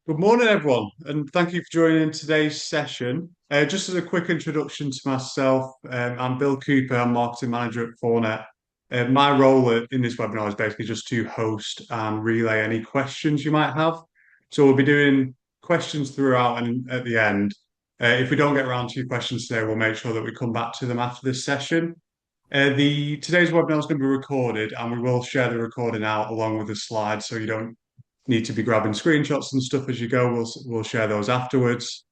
Good morning, everyone, and thank you for joining today's session. Just as a quick introduction to myself, I'm Bill Cooper, I'm Marketing Manager at Fornet. My role in this webinar is basically just to host and relay any questions you might have. So we'll be doing questions throughout and at the end. If we don't get around to your questions today, we'll make sure that we come back to them after this session. Today's webinar is going to be recorded, and we will share the recording out along with the slides, so you don't need to be grabbing screenshots and stuff as you go. We'll share those afterwards.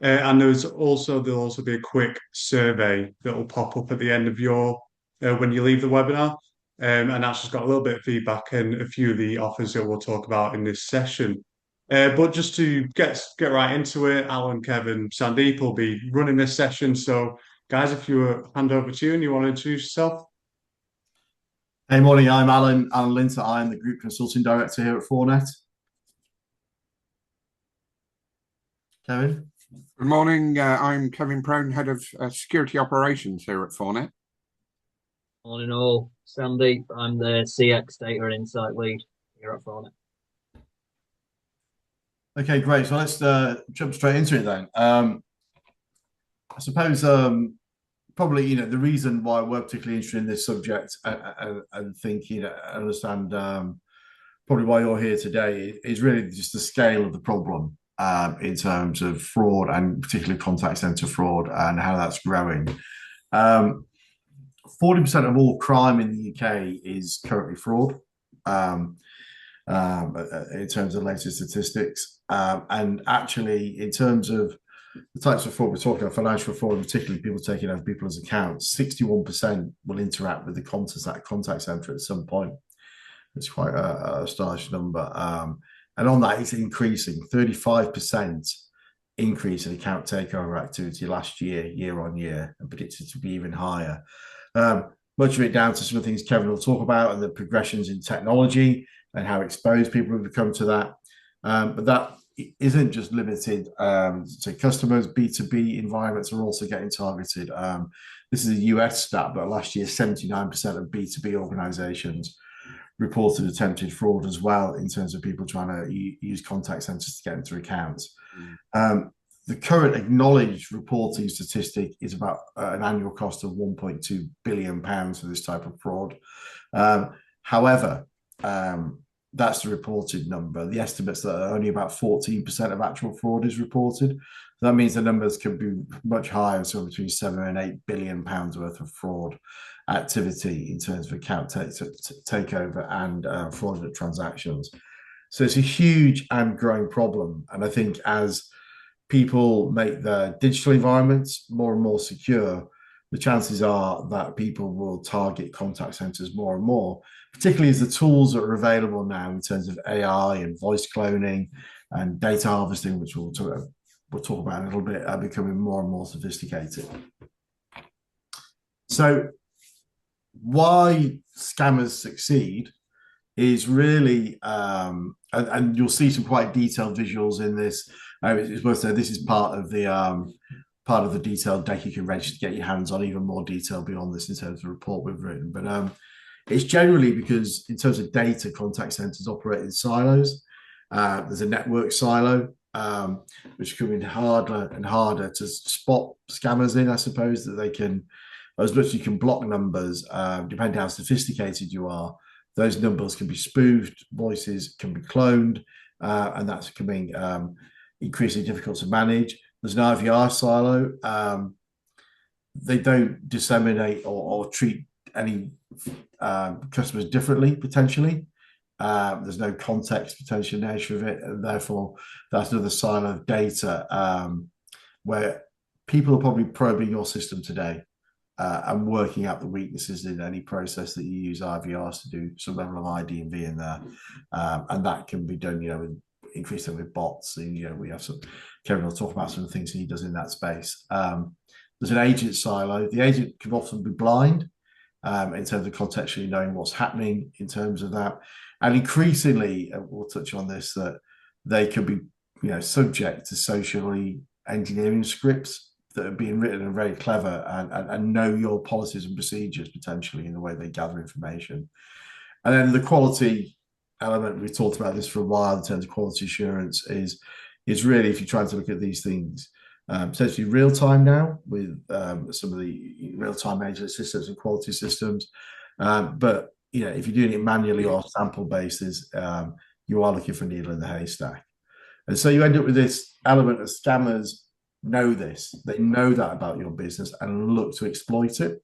And there'll also be a quick survey that will pop up at the end of your when you leave the webinar. And that's just got a little bit of feedback and a few of the offers that we'll talk about in this session. But just to get right into it, Alan, Kevin, Sandeep will be running this session. So, guys, if you hand over to you and you want to introduce yourself. Hey, morning. I'm Alan Linter. I'm the Group Consulting Director here at Fornet. Kevin? Good morning. I'm Kevin Brown, Head of Security Operations here at Fornet. Morning all. Sandeep, I'm the CX Data and Insight Lead here at Fornet. Okay, great. So let's jump straight into it then. I suppose probably, the reason why we're particularly interested in this subject and think, understand probably why you're here today is really just the scale of the problem in terms of fraud and particularly contact center fraud and how that's growing. 40% of all crime in the UK is currently fraud in terms of latest statistics. And actually, in terms of the types of fraud we're talking about, financial fraud, and particularly people taking over people's accounts, 61% will interact with the contact center at some point. It's quite a astonishing number. And on that, it's increasing, 35% increase in account takeover activity last year on year, and predicted to be even higher. Much of it down to some of the things Kevin will talk about and the progressions in technology and how exposed people have become to that. But that isn't just limited to customers. B2B environments are also getting targeted. This is a US stat, but last year, 79% of B2B organizations reported attempted fraud as well in terms of people trying to use contact centers to get into accounts. The current acknowledged reporting statistic is about an annual cost of £1.2 billion for this type of fraud. However, that's the reported number. The estimates that only about 14% of actual fraud is reported. So that means the numbers could be much higher, so between £7 and £8 billion worth of fraud activity in terms of account takeover and fraudulent transactions. So it's a huge and growing problem. And I think as people make their digital environments more and more secure, the chances are that people will target contact centers more and more, particularly as the tools that are available now in terms of AI and voice cloning and data harvesting, which we'll talk about in a little bit, are becoming more and more sophisticated. So why scammers succeed is really, and you'll see some quite detailed visuals in this. It's worth saying this is part of the detailed deck you can register to get your hands on, even more detail beyond this in terms of the report we've written. But it's generally because in terms of data, contact centers operate in silos. There's a network silo, which is becoming harder and harder to spot scammers in, I suppose, that they can, as much as you can block numbers, depending how sophisticated you are, those numbers can be spoofed, voices can be cloned, and that's becoming increasingly difficult to manage. There's an IVR silo. They don't disseminate or treat any customers differently, potentially. There's no context potential nature of it, and therefore that's another silo of data where people are probably probing your system today and working out the weaknesses in any process that you use IVRs to do some level of ID and V in there, and that can be done, increasingly with bots. And, we have some. Kevin will talk about some of the things he does in that space. There's an agent silo. The agent can often be blind in terms of contextually knowing what's happening in terms of that. And increasingly, we'll touch on this, that they could be, subject to socially engineering scripts that are being written and very clever and know your policies and procedures potentially in the way they gather information. And then the quality element, we've talked about this for a while in terms of quality assurance, is really, if you're trying to look at these things, potentially real time now with some of the real time management systems and quality systems. But if you're doing it manually or sample basis, you are looking for a needle in the haystack. And so you end up with this element of scammers know this. They know that about your business and look to exploit it.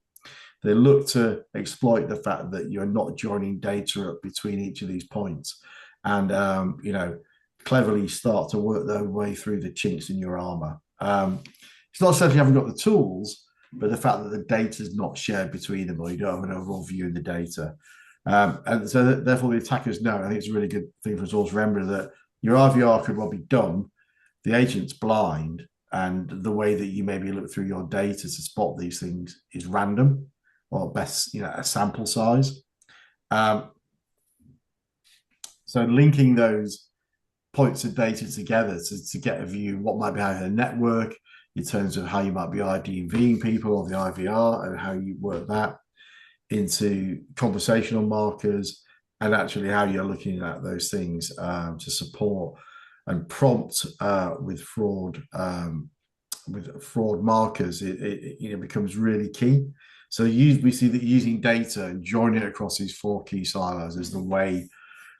They look to exploit the fact that you're not joining data up between each of these points, and cleverly start to work their way through the chinks in your armor. It's not saying you haven't got the tools, but the fact that the data is not shared between them, or you don't have an overall view of the data. And so therefore the attackers know. I think it's a really good thing for us all to remember that your IVR could well be done. The agent's blind, and the way that you maybe look through your data to spot these things is random, or best, a sample size. So linking those points of data together to get a view what might be happening in the network in terms of how you might be IDVing people or the IVR and how you work that into conversational markers, and actually how you're looking at those things to support and prompt with fraud markers. It becomes really key. So we see that using data and joining it across these 4 key silos is the way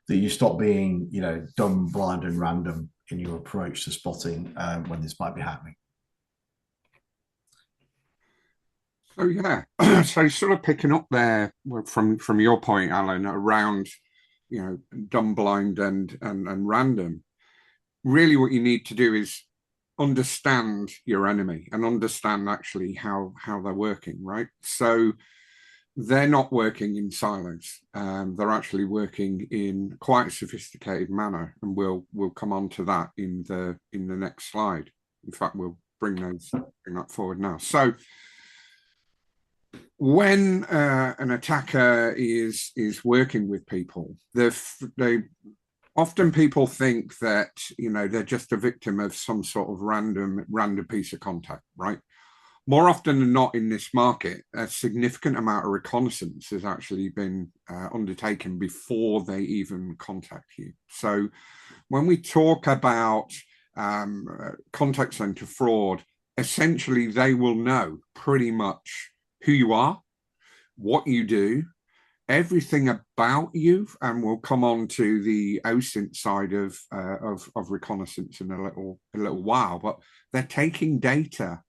that you stop being, dumb, blind, and random in your approach to spotting when this might be happening. So yeah, so sort of picking up there from your point, Alan, around dumb, blind, and random. Really, what you need to do is understand your enemy and understand actually how they're working, right? So they're not working in silos. They're actually working in quite a sophisticated manner, and we'll come on to that in the next slide. In fact, we'll bring that forward now. So when an attacker is working with people, they often people think that they're just a victim of some sort of random piece of contact, right? More often than not in this market, a significant amount of reconnaissance has actually been undertaken before they even contact you. So when we talk about contact center fraud, essentially they will know pretty much who you are, what you do, everything about you, and we'll come on to the OSINT side of reconnaissance in a little while. But they're taking data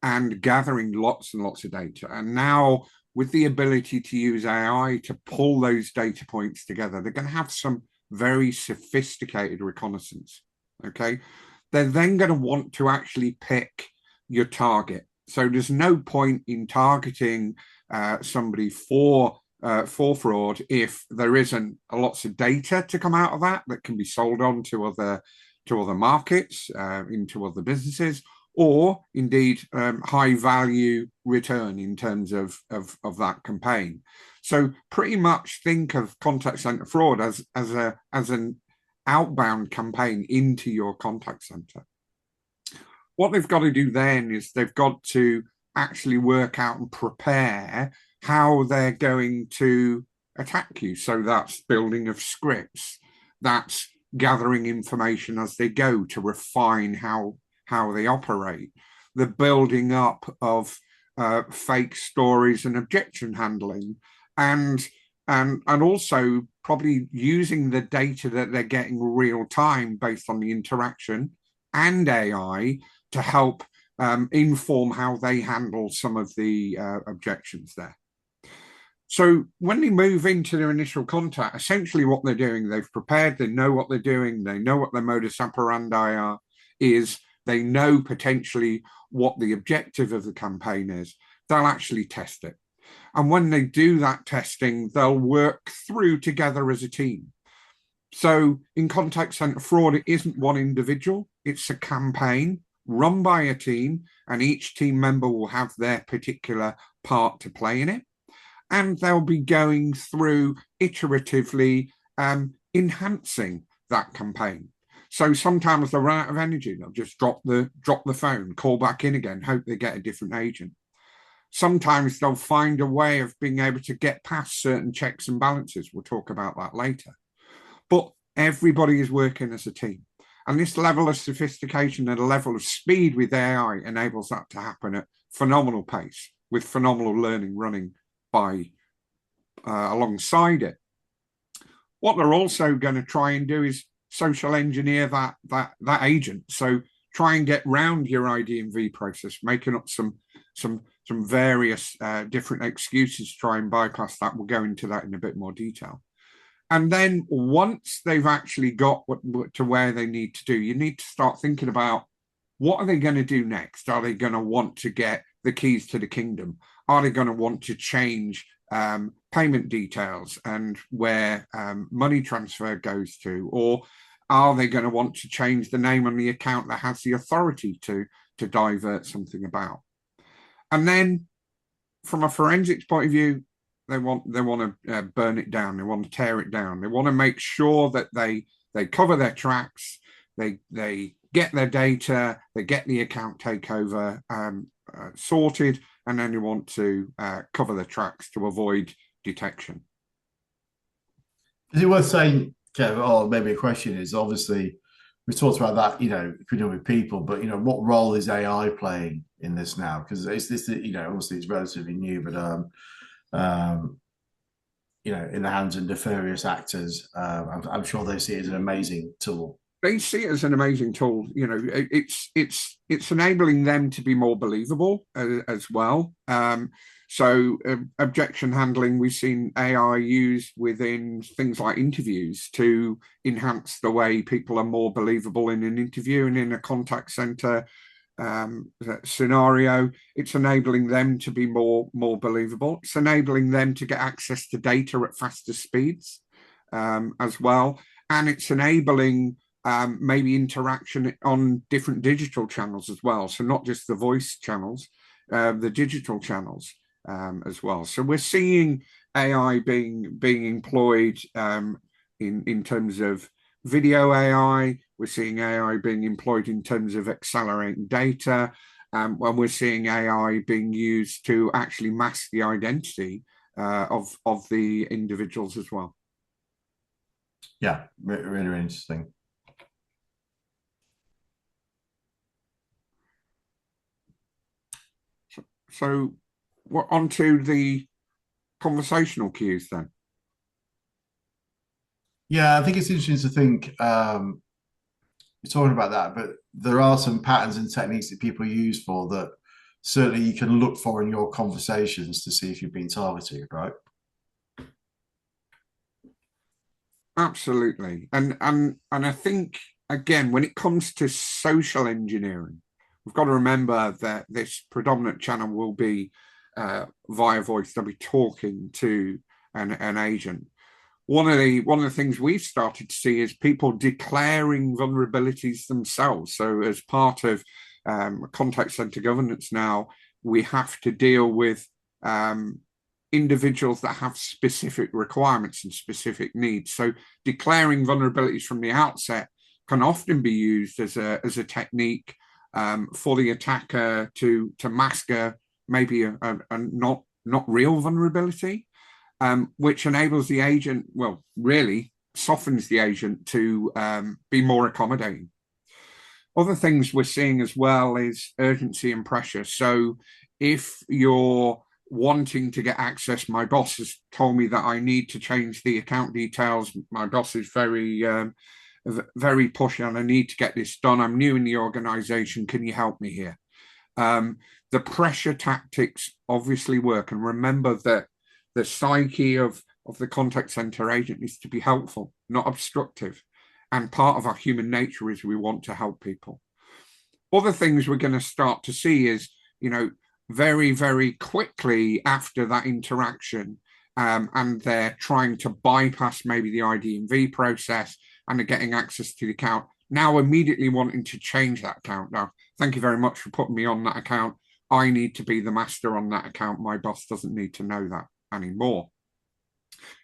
and gathering lots and lots of data, and now with the ability to use AI to pull those data points together, they're going to have some very sophisticated reconnaissance. Okay, they're then going to want to actually pick your target. So there's no point in targeting somebody for fraud if there isn't lots of data to come out of that can be sold on to other markets, into other businesses, or indeed high value return in terms of that campaign. So pretty much think of contact center fraud as an outbound campaign into your contact center. What they've got to do then is they've got to actually work out and prepare how they're going to attack you. So that's building of scripts, that's gathering information as they go to refine how they operate, the building up of fake stories and objection handling, and also probably using the data that they're getting real time based on the interaction and AI to help inform how they handle some of the objections there. So when they move into their initial contact, essentially what they're doing, they've prepared, they know what they're doing, they know what their modus operandi is, they know potentially what the objective of the campaign is. They'll actually test it. And when they do that testing, they'll work through together as a team. So in contact center fraud, it isn't one individual, it's a campaign run by a team, and each team member will have their particular part to play in it. And they'll be going through iteratively enhancing that campaign. So sometimes they'll run out of energy, they'll just drop the phone, call back in again, hope they get a different agent. Sometimes they'll find a way of being able to get past certain checks and balances. We'll talk about that later. but everybody is working as a team. And this level of sophistication and a level of speed with AI enables that to happen at phenomenal pace, with phenomenal learning running by alongside it. What they're also going to try and do is social engineer that agent. So try and get round your ID&V process, making up some various different excuses to try and bypass that. We'll go into that in a bit more detail. And then once they've actually got to where they need to do, you need to start thinking about, what are they going to do next? Are they going to want to get the keys to the kingdom? Are they going to want to change payment details and where money transfer goes to? Or are they going to want to change the name on the account that has the authority to divert something about? And then from a forensics point of view, they want to burn it down. They want to tear it down. They want to make sure that they cover their tracks, they get their data, they get the account takeover sorted, and then you want to cover the tracks to avoid detection. Is it worth saying, Kev, or maybe a question is, obviously we talked about that, if we do with people, but what role is AI playing in this now? Because it's this, obviously it's relatively new, but in the hands of nefarious actors, I'm sure they see it as an amazing tool. They see it as an amazing tool. It's enabling them to be more believable as well. So objection handling, we've seen AI used within things like interviews to enhance the way people are more believable in an interview and in a contact center scenario. It's enabling them to be more believable. It's enabling them to get access to data at faster speeds as well. And it's enabling maybe interaction on different digital channels as well. So not just the voice channels, the digital channels as well. So we're seeing AI being employed in terms of video AI. We're seeing AI being employed in terms of accelerating data. And we're seeing AI being used to actually mask the identity of the individuals as well. Yeah, really, really interesting. So we're on to the conversational cues then. Yeah, I think it's interesting to think, you're talking about that, but there are some patterns and techniques that people use for that certainly you can look for in your conversations to see if you've been targeted, right? Absolutely. And I think, again, when it comes to social engineering, we've got to remember that this predominant channel will be via voice. They'll be talking to an agent. One of the things we've started to see is people declaring vulnerabilities themselves. So as part of contact center governance now, we have to deal with individuals that have specific requirements and specific needs. So declaring vulnerabilities from the outset can often be used as a technique for the attacker to mask maybe a not real vulnerability, which enables the agent, well, really softens the agent to be more accommodating. Other things we're seeing as well is urgency and pressure. So if you're wanting to get access, my boss has told me that I need to change the account details. My boss is very pushy and I need to get this done. I'm new in the organization. Can you help me here? The pressure tactics obviously work. And remember that the psyche of the contact center agent is to be helpful, not obstructive. And part of our human nature is we want to help people. Other things we're going to start to see is, very, very quickly after that interaction, and they're trying to bypass maybe the ID&V process and they're getting access to the account, now immediately wanting to change that account. Now, thank you very much for putting me on that account. I need to be the master on that account. My boss doesn't need to know that anymore.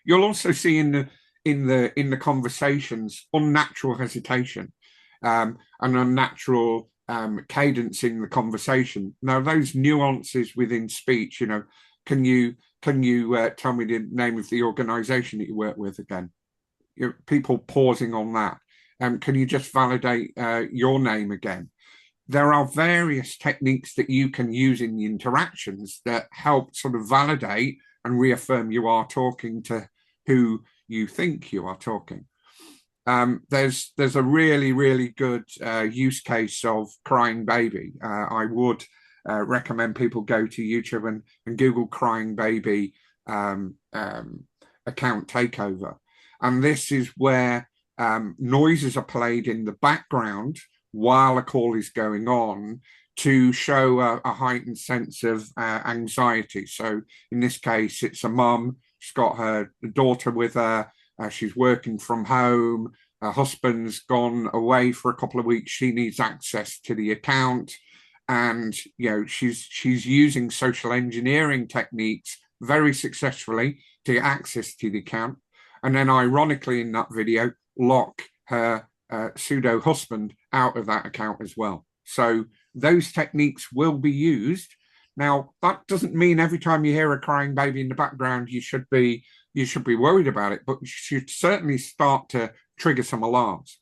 You'll also see in the conversations unnatural hesitation and unnatural cadence in the conversation. Now, those nuances within speech, can you tell me the name of the organization that you work with again? people pausing on that. Can you just validate your name again? There are various techniques that you can use in the interactions that help sort of validate and reaffirm you are talking to who you think you are talking. There's a really good use case of crying baby. I would recommend people go to YouTube and Google crying baby account takeover. And this is where noises are played in the background while a call is going on to show a heightened sense of anxiety. So in this case, it's a mum. She's got her daughter with her. She's working from home. Her husband's gone away for a couple of weeks. She needs access to the account. And, she's using social engineering techniques very successfully to get access to the account. And then ironically in that video, lock her pseudo husband out of that account as well. So those techniques will be used. Now, that doesn't mean every time you hear a crying baby in the background, you should be worried about it, but you should certainly start to trigger some alarms.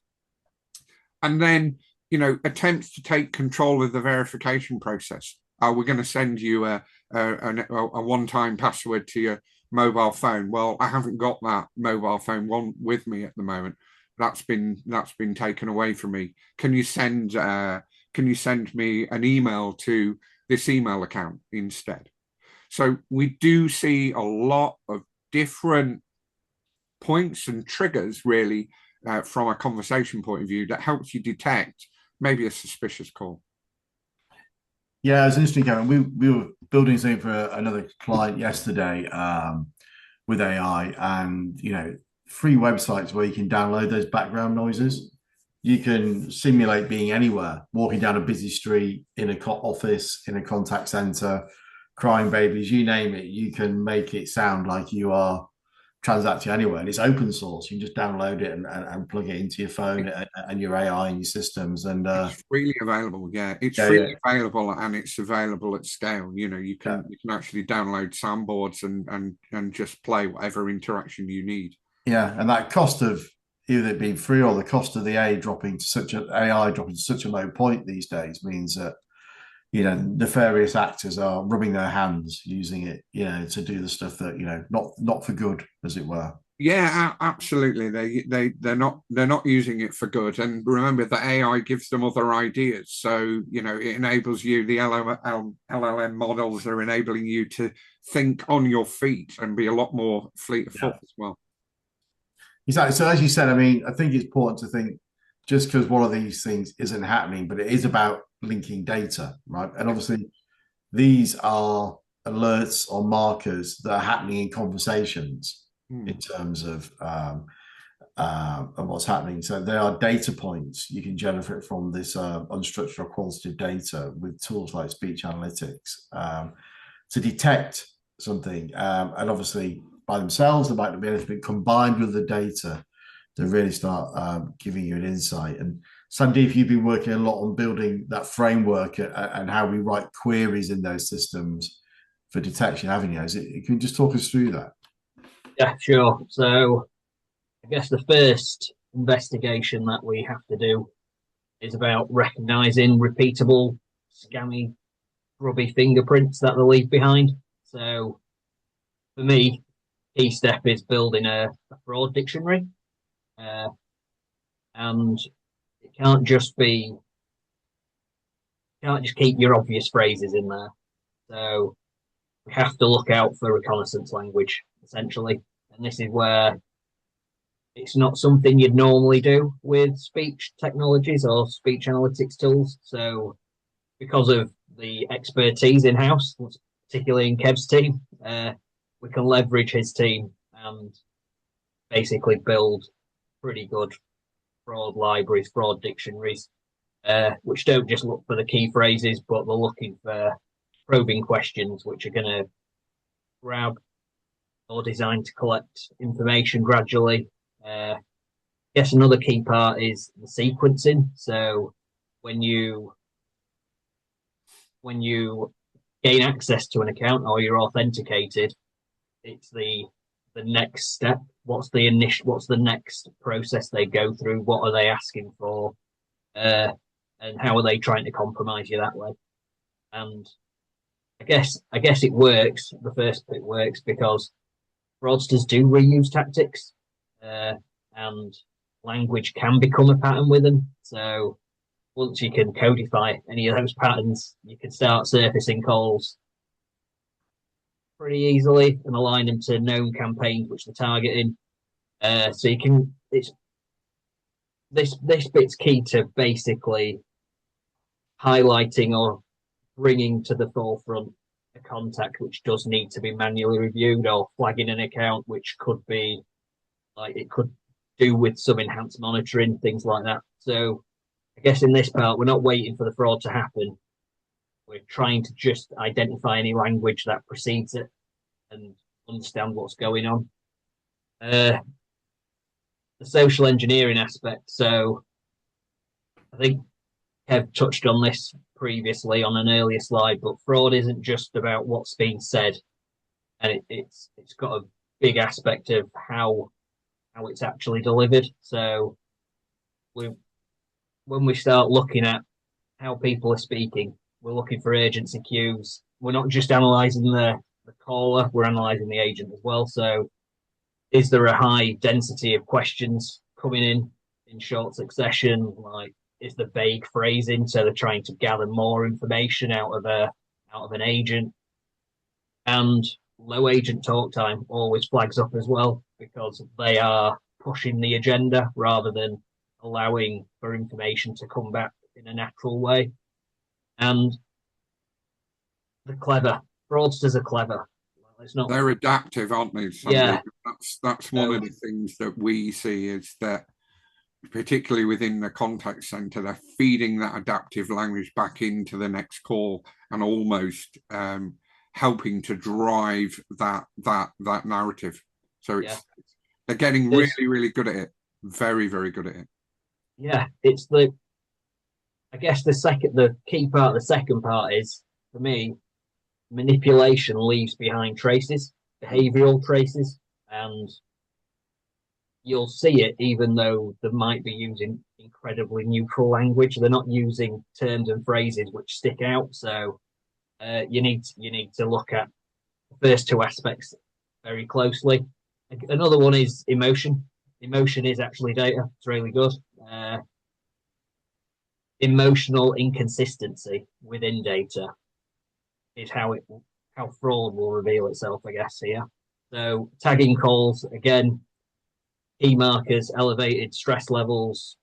And then, attempts to take control of the verification process. We're going to send you a one-time password to your mobile phone. Well, I haven't got that mobile phone one with me at the moment. That's been taken away from me. Can you send me an email to this email account instead? So we do see a lot of different points and triggers really from a conversation point of view that helps you detect maybe a suspicious call. Yeah, it's interesting, Kevin. We were building something for another client yesterday with AI, and free websites where you can download those background noises. You can simulate being anywhere, walking down a busy street, in a office, in a contact center, crying babies, you name it. You can make it sound like you are transacting anywhere, and it's open source. You can just download it and plug it into your phone and your AI and your systems. And it's freely available. Yeah, it's freely available, and it's available at scale. You can actually download soundboards and just play whatever interaction you need. Yeah, and that cost of either it being free or the cost of the AI dropping to such a low point these days means that nefarious actors are rubbing their hands using it, to do the stuff that not for good, as it were. Yeah, absolutely. They're not using it for good. And remember that AI gives them other ideas. So it enables you. The LLM models are enabling you to think on your feet and be a lot more fleet of foot as well. Exactly. So as you said, I think it's important to think just because one of these things isn't happening, but it is about linking data, right? And obviously these are alerts or markers that are happening in conversations in terms of what's happening. So there are data points you can generate from this unstructured or qualitative data with tools like speech analytics to detect something. And obviously by themselves, they might not be anything, combined with the data to really start giving you an insight. And Sandeep, you've been working a lot on building that framework and how we write queries in those systems for detection, haven't you? Can you just talk us through that? Yeah, sure. So I guess the first investigation that we have to do is about recognizing repeatable, scammy, grubby fingerprints that they leave behind. So for me, key step is building a fraud dictionary. And it can't just keep your obvious phrases in there. So we have to look out for reconnaissance language, essentially. And this is where it's not something you'd normally do with speech technologies or speech analytics tools. So because of the expertise in-house, particularly in Kev's team, we can leverage his team and basically build pretty good fraud libraries, fraud dictionaries, which don't just look for the key phrases, but they're looking for probing questions which are going to grab or designed to collect information gradually. Yes, another key part is the sequencing. So when you gain access to an account or you're authenticated, it's the the next step. What's the next process they go through? What are they asking for? And how are they trying to compromise you that way? And I guess it works. The first bit works because fraudsters do reuse tactics, and language can become a pattern with them. So once you can codify any of those patterns, you can start surfacing calls pretty easily and align them to known campaigns which they're targeting. So you can. It's this bit's key to basically highlighting or bringing to the forefront a contact which does need to be manually reviewed, or flagging an account which could be like it could do with some enhanced monitoring, things like that. So I guess in this part, we're not waiting for the fraud to happen. We're trying to just identify any language that precedes it and understand what's going on. The social engineering aspect. So I think Kev touched on this previously on an earlier slide, but fraud isn't just about what's being said, and it's got a big aspect of how it's actually delivered. So when we start looking at how people are speaking, we're looking for urgency cues. We're not just analysing the caller, we're analysing the agent as well. So is there a high density of questions coming in short succession? Like, is the vague phrasing, so they're trying to gather more information out of an agent? And low agent talk time always flags up as well, because they are pushing the agenda rather than allowing for information to come back in a natural way. And they're clever. Fraudsters are clever. It's not. They're adaptive, aren't they, Sandy? Yeah. That's one of the things that we see, is that particularly within the contact center, they're feeding that adaptive language back into the next call and almost helping to drive that narrative. So they're getting really, really good at it. Very, very good at it. Yeah, it's I guess the key part, the second part is, for me, manipulation leaves behind traces, behavioral traces, and you'll see it even though they might be using incredibly neutral language. They're not using terms and phrases which stick out. So you need to look at the first two aspects very closely. Another one is emotion. Emotion is actually data. It's really good. Emotional inconsistency within data is how fraud will reveal itself, I guess, here. So tagging calls, again, key markers, elevated stress levels,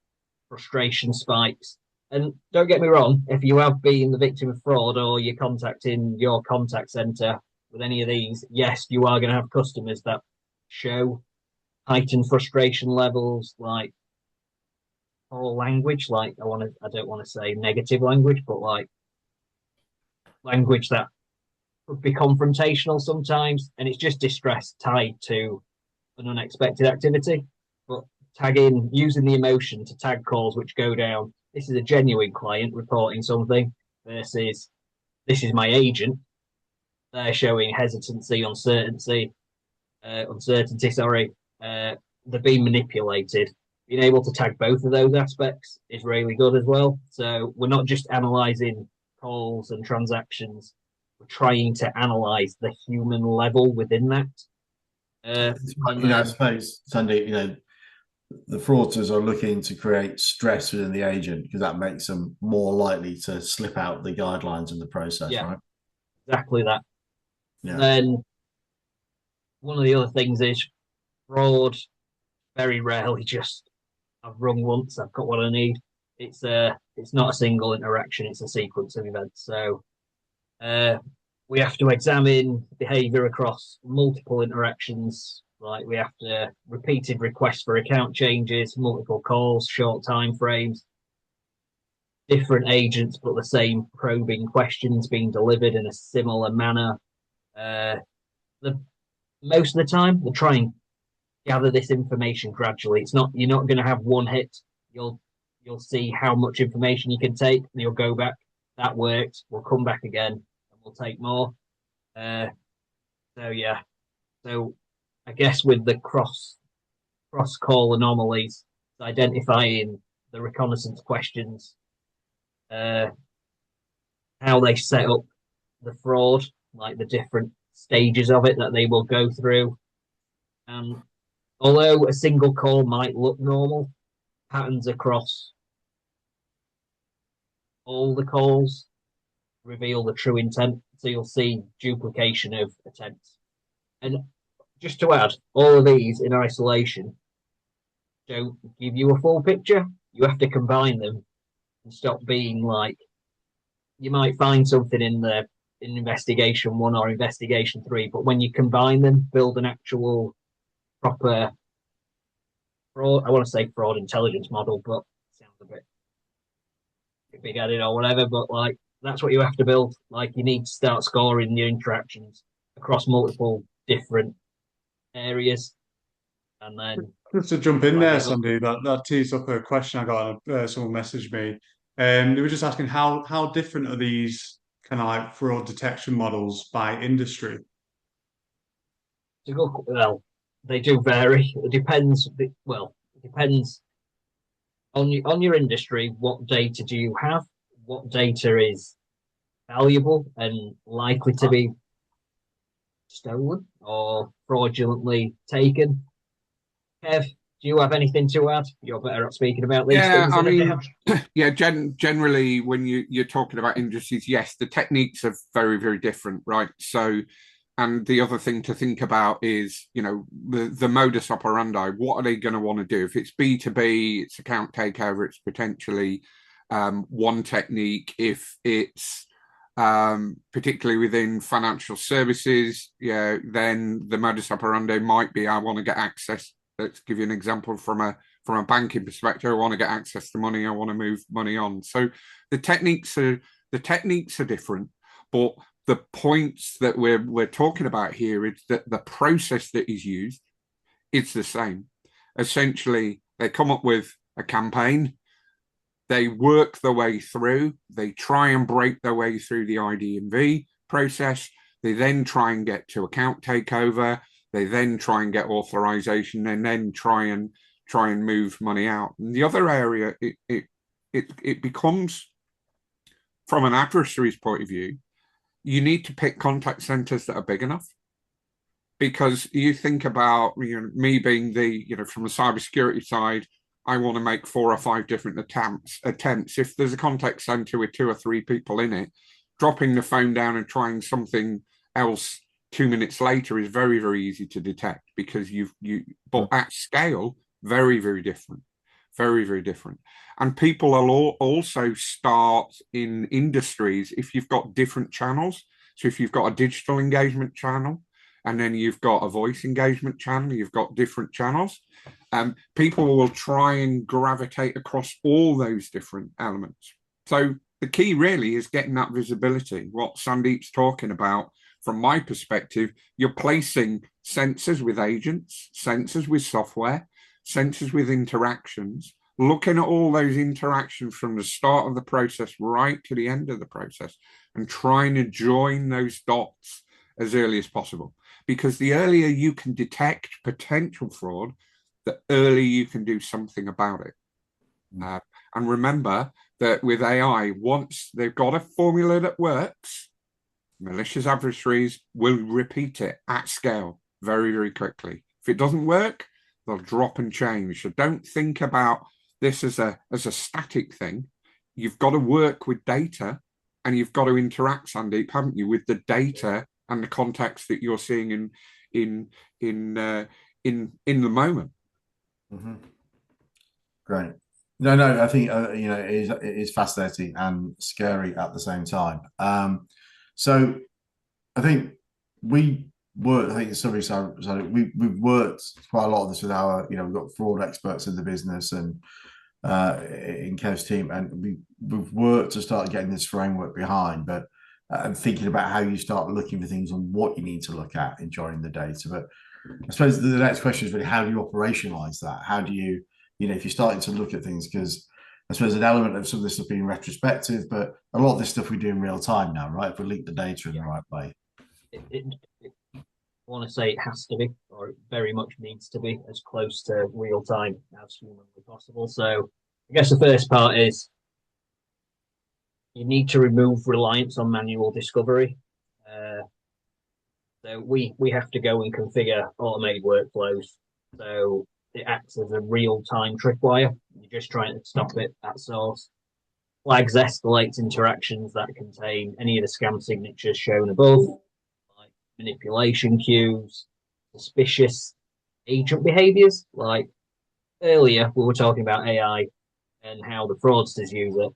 frustration spikes. And don't get me wrong, if you have been the victim of fraud or you're contacting your contact center with any of these, yes, you are going to have customers that show heightened frustration levels, like oral language, like I don't want to say negative language, but like language that could be confrontational sometimes, and it's just distress tied to an unexpected activity. But using the emotion to tag calls which go down, this is a genuine client reporting something, versus this is my agent. They're showing hesitancy, uncertainty. They're being manipulated. Being able to tag both of those aspects is really good as well. So we're not just analysing calls and transactions. We're trying to analyse the human level within that. I suppose, Sandy, the fraudsters are looking to create stress within the agent because that makes them more likely to slip out the guidelines in the process, right? Exactly that. Yeah. And then one of the other things is fraud very rarely just, I've rung once, I've got what I need. It's not a single interaction, it's a sequence of events. So we have to examine behavior across multiple interactions. Like we have to repeated requests for account changes, multiple calls, short time frames, different agents, but the same probing questions being delivered in a similar manner. Most of the time, we'll try and gather this information gradually. You're not going to have one hit. You'll see how much information you can take, and you'll go back. That worked. We'll come back again, and we'll take more. So I guess with the cross call anomalies, identifying the reconnaissance questions, how they set up the fraud, like the different stages of it that they will go through. And although a single call might look normal, patterns across all the calls reveal the true intent. So you'll see duplication of attempts. And just to add, all of these in isolation don't give you a full picture. You have to combine them and stop being like, you might find something in investigation 1 or investigation 3, but when you combine them, build an actual proper fraud, I want to say fraud intelligence model, but it sounds a bit big-headed or whatever, but like that's what you have to build. Like you need to start scoring your interactions across multiple different areas, and then just to jump in there, Sandy, that tees up a question I got. Someone messaged me, and they were just asking how different are these kind of like fraud detection models by industry? Well, they do vary. It depends. Well, it depends on your industry. What data do you have? What data is valuable and likely to be stolen or fraudulently taken? Kev, do you have anything to add? You're better at speaking about these things. I mean, yeah, generally when you're talking about industries, yes, the techniques are very, very different, right? So, and the other thing to think about is, you know, the modus operandi. What are they going to want to do? If it's B2B, it's account takeover, it's potentially one technique. If it's particularly within financial services, yeah, then the modus operandi might be, I want to get access. Let's give you an example from a banking perspective. I want to get access to money. I want to move money on. So the techniques are different, but the points that we're talking about here is that the process that is used is the same. Essentially, they come up with a campaign. They work their way through. They try and break their way through the ID&V process. They then try and get to account takeover. They then try and get authorization, and then try and move money out. And the other area, it becomes, from an adversary's point of view, you need to pick contact centers that are big enough. Because you think about, you know, me being from the cybersecurity side, I want to make 4 or 5 different attempts. If there's a contact center with 2 or 3 people in it, dropping the phone down and trying something else 2 minutes later is very, very easy to detect, because but at scale, very, very different. Very, very different. And people will also start in industries if you've got different channels. So if you've got a digital engagement channel, and then you've got a voice engagement channel, you've got different channels. People will try and gravitate across all those different elements. So the key really is getting that visibility. What Sandeep's talking about, from my perspective, you're placing sensors with agents, sensors with software, sensors with interactions, looking at all those interactions from the start of the process right to the end of the process, and trying to join those dots as early as possible. Because the earlier you can detect potential fraud, the earlier you can do something about it. And remember that with AI, once they've got a formula that works, malicious adversaries will repeat it at scale very, very quickly. If it doesn't work, they'll drop and change. So don't think about this as a static thing. You've got to work with data, and you've got to interact, Sandeep, haven't you, with the data and the context that you're seeing in the moment. Mm-hmm. Great. No, I think it is fascinating and scary at the same time. So I think we've worked quite a lot of this with our, we've got fraud experts in the business and in Kev's team, and we've worked to start getting this framework behind, but and thinking about how you start looking for things and what you need to look at in joining the data. But I suppose the next question is really, how do you operationalize that? How do you, if you're starting to look at things, because I suppose an element of some of this stuff being retrospective, but a lot of this stuff we do in real time now, right? If we link the data in the right way. want to say it has to be, or it very much needs to be, as close to real time as humanly possible. So I guess the first part is you need to remove reliance on manual discovery. So we have to go and configure automated workflows. So it acts as a real-time tripwire. You're just trying to stop it at source. Flags escalates interactions that contain any of the scam signatures shown above, like manipulation cues, suspicious agent behaviors. Like earlier, we were talking about AI and how the fraudsters use it.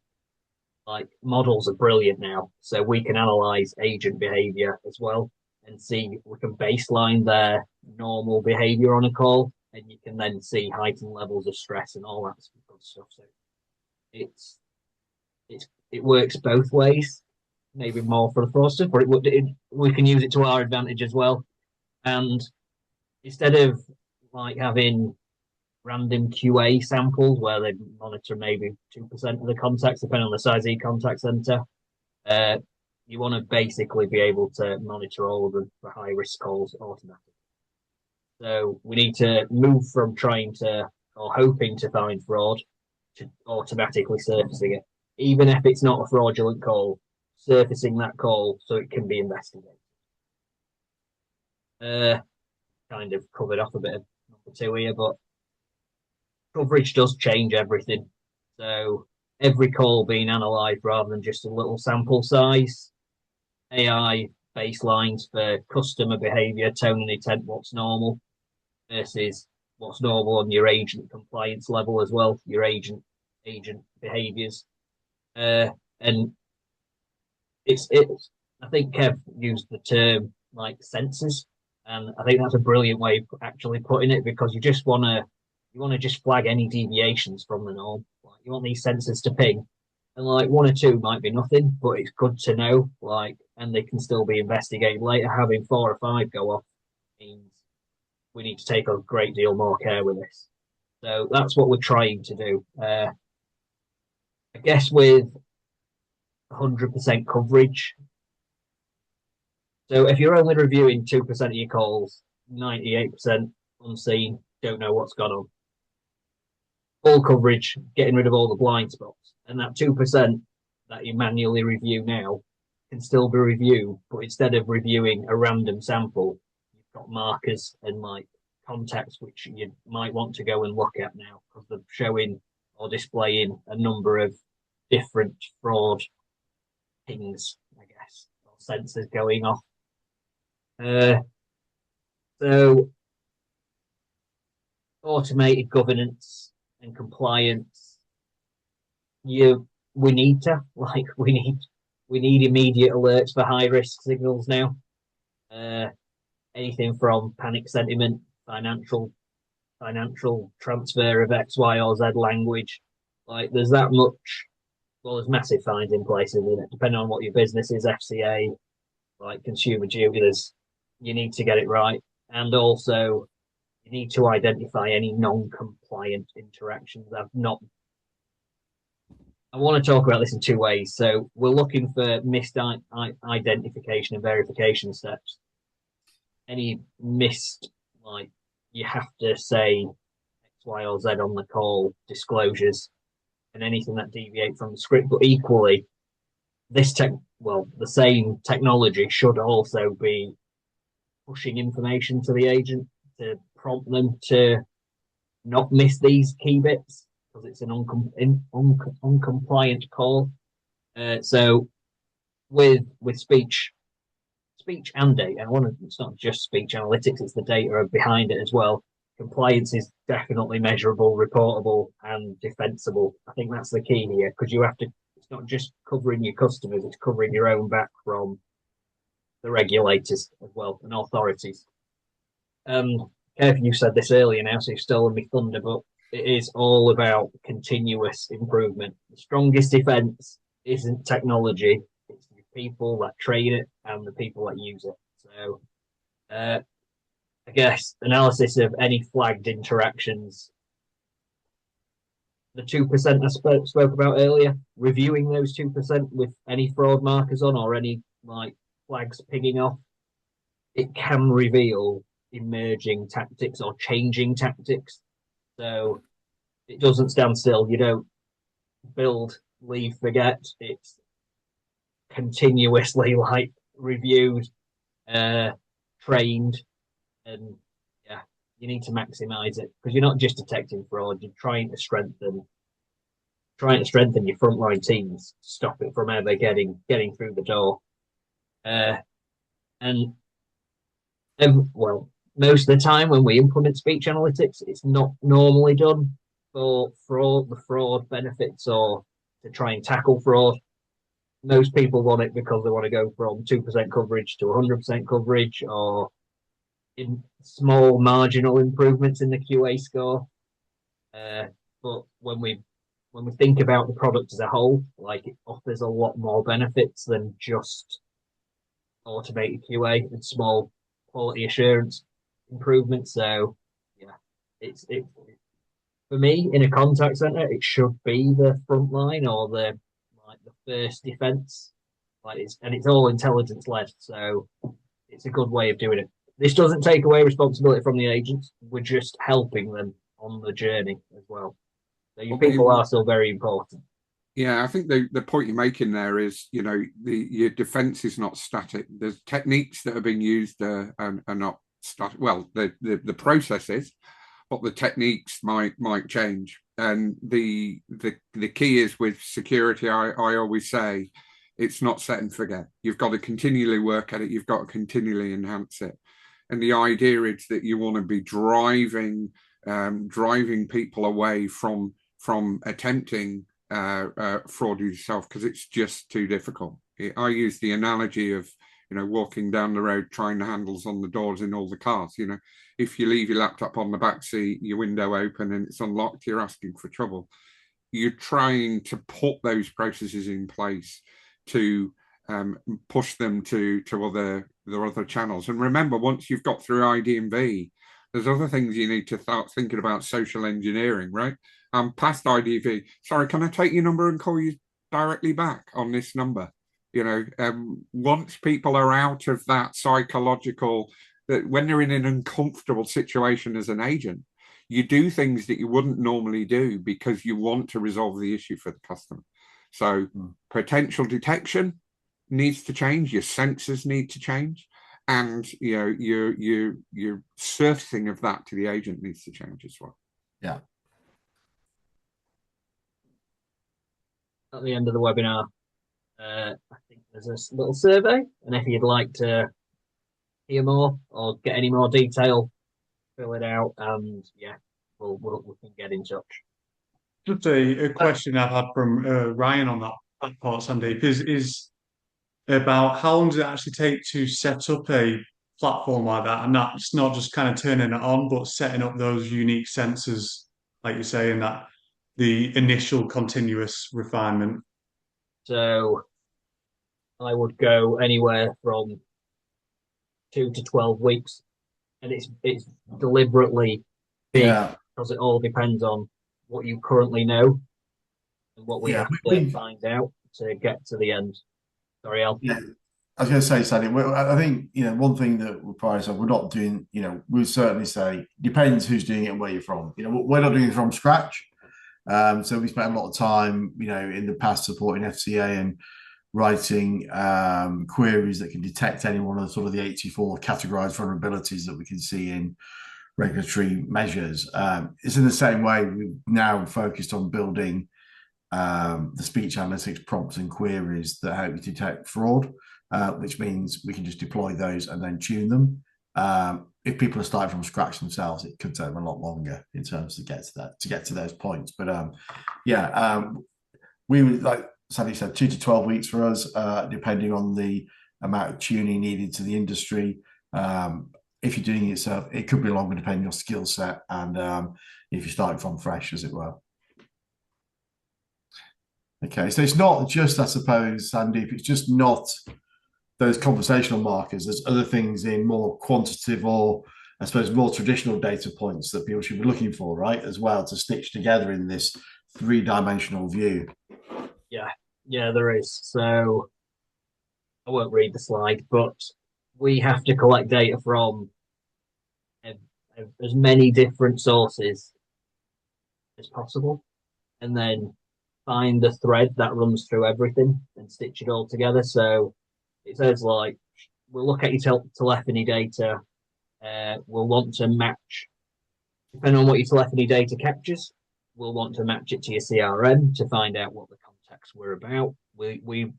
Like models are brilliant now, so we can analyze agent behavior as well and see, we can baseline their normal behavior on a call, and you can then see heightened levels of stress and all that good stuff. So it's it works both ways, maybe more for the fraudsters, but we can use it to our advantage as well. And instead of like having random QA samples where they monitor maybe 2% of the contacts, depending on the size of your contact center, you want to basically be able to monitor all of them for high risk calls automatically. So we need to move from trying to or hoping to find fraud to automatically surfacing it, even if it's not a fraudulent call, surfacing that call so it can be investigated. Kind of covered off a bit of number 2 here, but coverage does change everything. So every call being analysed rather than just a little sample size. AI baselines for customer behaviour, tone and intent, what's normal versus what's normal on your agent compliance level as well, your agent behaviours. And it's I think Kev used the term like sensors, and I think that's a brilliant way of actually putting it, because you want to just flag any deviations from the norm. Like you want these sensors to ping, and like 1 or 2 might be nothing, but it's good to know. Like, and they can still be investigated later. Having 4 or 5 go off means we need to take a great deal more care with this. So that's what we're trying to do. I guess with 100% coverage. So if you're only reviewing 2% of your calls, 98% unseen, don't know what's gone on. Full coverage, getting rid of all the blind spots. And that 2% that you manually review now can still be reviewed, but instead of reviewing a random sample, you've got markers and like contacts which you might want to go and look at now because they're showing or displaying a number of different fraud pings, I guess, or sensors going off. So automated governance and compliance, we need immediate alerts for high risk signals now. Anything from panic sentiment, financial transfer of X, Y, or Z language. Like there's that much. Well, there's massive fines in place, isn't it? Depending on what your business is, FCA, like consumer duty, you need to get it right, and also you need to identify any non-compliant interactions. I want to talk about this in 2 ways. So we're looking for missed identification and verification steps. Any missed, like you have to say X, Y, or Z on the call, disclosures, and anything that deviates from the script. But equally, the same technology should also be pushing information to the agent to prompt them to not miss these key bits because it's an uncompliant call. So with speech and data, it's not just speech analytics, it's the data behind it as well. Compliance is definitely measurable, reportable, and defensible. I think that's the key here, because it's not just covering your customers, it's covering your own back from the regulators as well and authorities. Kev, you said this earlier now, so you've stolen me thunder, but it is all about continuous improvement. The strongest defense isn't technology, it's the people that trade it and the people that use it. So I guess analysis of any flagged interactions, the 2% I spoke about earlier, reviewing those 2% with any fraud markers on or any like flags pinging off. it can reveal emerging tactics or changing tactics. So it doesn't stand still. You don't build, leave, forget. It's continuously like reviewed, trained, and yeah, you need to maximize it because you're not just detecting fraud. You're trying to strengthen your frontline teams, stop it from ever getting through the door. And well, most of the time when we implement speech analytics, it's not normally done for the fraud benefits or to try and tackle fraud. Most people want it because they want to go from 2% coverage to 100% coverage or in small marginal improvements in the QA score. But when we think about the product as a whole, like it offers a lot more benefits than just automated QA and small quality assurance improvements. So yeah, it's for me in a contact center, it should be the front line or the first defense. It's all intelligence led, so it's a good way of doing it. This doesn't take away responsibility from the agents. We're just helping them on the journey as well. So your people are still very important. Yeah, I think the point you're making there is, your defense is not static. There's techniques that are being used are not static. Well, the processes, but the techniques might change. And the key is with security, I always say, it's not set and forget. You've got to continually work at it. You've got to continually enhance it. And the idea is that you want to be driving people away from attempting fraud yourself because it's just too difficult. I use the analogy of walking down the road trying the handles on the doors in all the cars. If you leave your laptop on the back seat, your window open and it's unlocked, you're asking for trouble. You're trying to put those processes in place to push them to other channels. And remember, once you've got through ID&V, there's other things you need to start thinking about. Social engineering, right? Past IDV. Sorry, can I take your number and call you directly back on this number? Once people are out of that psychological, that when they're in an uncomfortable situation as an agent, you do things that you wouldn't normally do because you want to resolve the issue for the customer. So potential detection needs to change. Your sensors need to change. And your surfacing of that to the agent needs to change as well. Yeah. At the end of the webinar, I think there's a little survey, and if you'd like to hear more or get any more detail, fill it out, and yeah, we can get in touch. Just a question I've had from Ryan on that part, Sandeep, is about how long does it actually take to set up a platform like that? And that's not just kind of turning it on, but setting up those unique sensors, like you're saying, that the initial continuous refinement. So I would go anywhere from 2 to 12 weeks, and it's deliberately big because it all depends on what you currently know and what we have to find out to get to the end. Sorry, Al. Yeah, I was going to say, Sandy, I think, one thing that we're probably saying, we're not doing, we'll certainly say, depends who's doing it and where you're from. We're not doing it from scratch. So we spent a lot of time, in the past supporting FCA and writing queries that can detect any one of sort of the 84 categorized vulnerabilities that we can see in regulatory measures. It's in the same way we've now focused on building the speech analytics prompts and queries that help you detect fraud, which means we can just deploy those and then tune them. If people are starting from scratch themselves, it could take them a lot longer in terms to get to those points. But we would, like Sandy said, 2 to 12 weeks for us, depending on the amount of tuning needed to the industry. If you're doing it yourself, it could be longer depending on your skill set and if you're starting from fresh, as it were. Okay, so it's not just, I suppose, Sandeep, it's just not those conversational markers. There's other things in more quantitative or, I suppose, more traditional data points that people should be looking for, right, as well, to stitch together in this three-dimensional view. Yeah, there is. So I won't read the slide, but we have to collect data from as many different sources as possible, and then find the thread that runs through everything and stitch it all together. So it says like, we'll look at your telephony data. We'll want to match, depending on what your telephony data captures, we'll want to match it to your CRM to find out what the contacts were about. We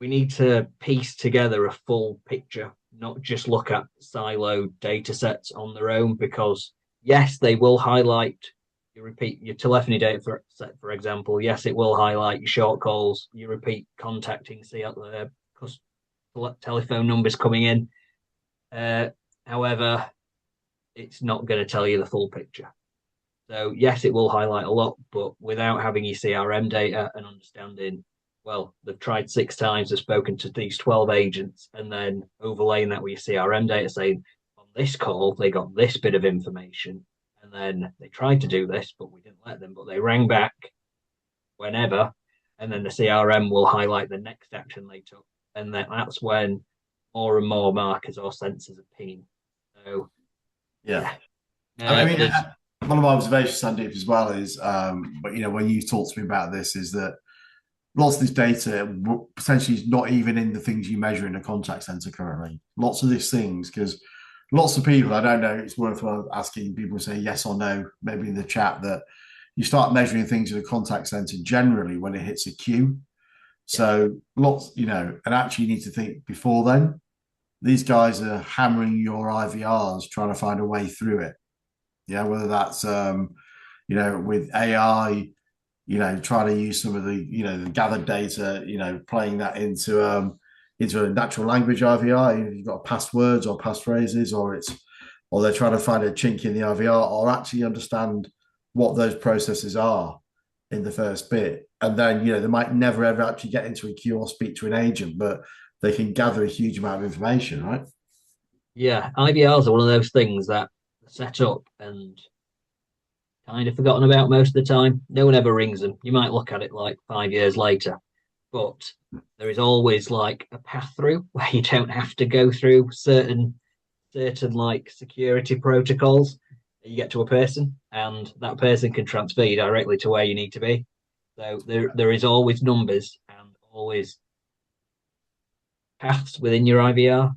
need to piece together a full picture, not just look at siloed data sets on their own, because yes, they will highlight your telephony data set, for example. Yes, it will highlight your short calls, your repeat contacting, telephone numbers coming in. However, it's not going to tell you the full picture. So yes, it will highlight a lot, but without having your CRM data and understanding, well, they've tried 6 times, they've spoken to these 12 agents, and then overlaying that with your CRM data, saying on this call they got this bit of information, and then they tried to do this, but we didn't let them, but they rang back whenever, and then the CRM will highlight the next action they took, and that's when more and more markers or sensors are pinging. So yeah. I mean, one of my observations, Sandeep, as well is, but when you talk to me about this, is that lots of this data potentially is not even in the things you measure in a contact center currently. Lots of these things, because lots of people, I don't know, it's worthwhile asking people to say yes or no, maybe in the chat, that you start measuring things in a contact center generally when it hits a queue. So lots, and actually you need to think before then. These guys are hammering your IVRs, trying to find a way through it. Yeah, whether that's with AI, trying to use some of the the gathered data, playing that into a natural language IVR. You've got passwords or passphrases, or they're trying to find a chink in the IVR, or actually understand what those processes are in the first bit. And then they might never ever actually get into a queue or speak to an agent, but they can gather a huge amount of information, right? Yeah, IVRs are one of those things that are set up and kind of forgotten about most of the time. No one ever rings them. You might look at it like 5 years later, but there is always like a path through where you don't have to go through certain like security protocols. You get to a person, and that person can transfer you directly to where you need to be. So there is always numbers and always paths within your IVR.